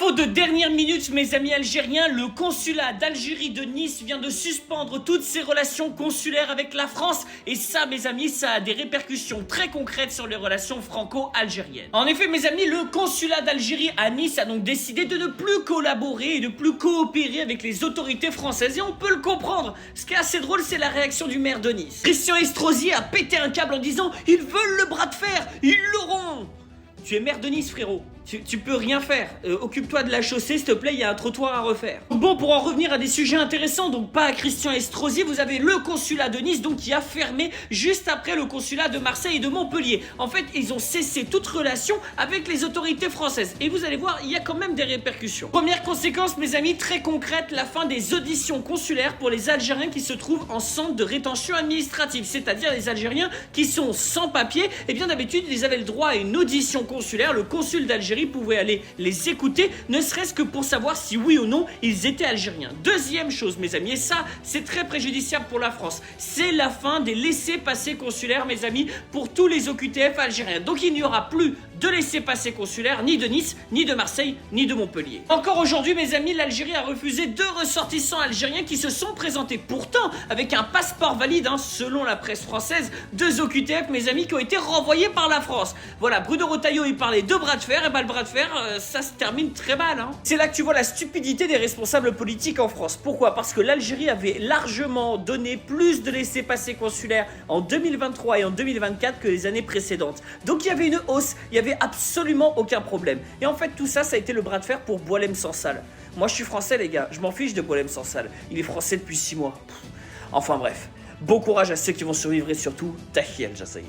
Info de dernière minute, mes amis algériens, le consulat d'Algérie de Nice vient de suspendre toutes ses relations consulaires avec la France. Et ça, mes amis, ça a des répercussions très concrètes sur les relations franco-algériennes. En effet, mes amis, le consulat d'Algérie à Nice a donc décidé de ne plus collaborer et de plus coopérer avec les autorités françaises. Et on peut le comprendre. Ce qui est assez drôle, c'est la réaction du maire de Nice. Christian Estrosi a pété un câble en disant « Ils veulent le bras de fer, ils l'auront !» Tu es maire de Nice, frérot. Tu peux rien faire. Occupe-toi de la chaussée, s'il te plaît, il y a un trottoir à refaire. Bon, pour en revenir à des sujets intéressants, donc pas à Christian Estrosi, vous avez le consulat de Nice, donc qui a fermé juste après le consulat de Marseille et de Montpellier. En fait, ils ont cessé toute relation avec les autorités françaises. Et vous allez voir, il y a quand même des répercussions. Première conséquence, mes amis, très concrète, la fin des auditions consulaires pour les Algériens qui se trouvent en centre de rétention administrative, c'est-à-dire les Algériens qui sont sans papier. Et bien d'habitude, ils avaient le droit à une audition consulaire. Le consul d'Algérie pouvait aller les écouter, ne serait-ce que pour savoir si oui ou non ils étaient algériens. Deuxième chose, mes amis, et ça c'est très préjudiciable pour la France, c'est la fin des laissez-passer consulaires, mes amis, pour tous les OQTF algériens. Donc il n'y aura plus de laissez-passer consulaires ni de Nice, ni de Marseille, ni de Montpellier. Encore aujourd'hui, mes amis, l'Algérie a refusé 2 ressortissants algériens qui se sont présentés pourtant avec un passeport valide, selon la presse française, 2 OQTF, mes amis, qui ont été renvoyés par la France. Voilà, Bruno Retailleau, il parlait de bras de fer, et le bras de fer, ça se termine très mal. C'est là que tu vois la stupidité des responsables politiques en France. Pourquoi? Parce que l'Algérie avait largement donné plus de laissez-passer consulaires en 2023 et en 2024 que les années précédentes. Donc il y avait une hausse, il y avait absolument aucun problème. Et en fait, tout ça, ça a été le bras de fer pour Boualem Sansal. Moi, je suis français, les gars, je m'en fiche de Boualem Sansal. Il est français depuis 6 mois. Enfin bref, bon courage à ceux qui vont survivre et surtout, Tahia El Jazair.